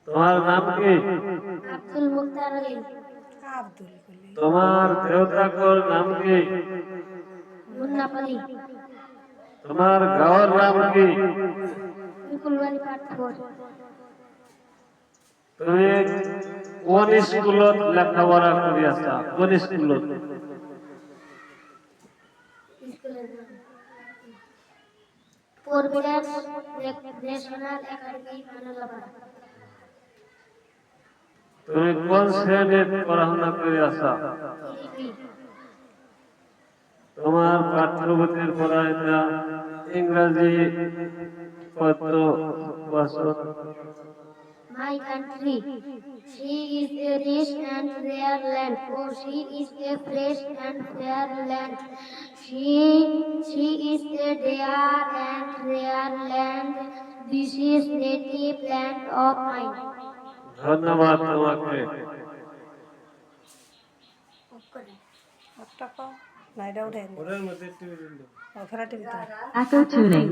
তোমার নাম কি? আব্দুল মুক্তার আলী। তোমার দেউতাকর নাম কি? মুন্নাপালি। তোমার গাঁওর নাম কি? ফুলবাড়ি পাটপুর। তুমি কোন স্কুলত লেখাপড়া করি আছা? কোন স্কুলত? পূর্বের ন্যাশনাল একাডেমি মানলাপাড়া। তুমি কোন শ্রেণীর পড়াশোনা করি আছা? তোমার পাঠ্যপুথির পড়াইতা ইংরেজি কত বছর? My country, she is a rich and fair land. Oh, she is a fresh and fair land. She is a dear and rare land. This is native land of mine. ধন্যবাদ তোমাকে। Echo tuning.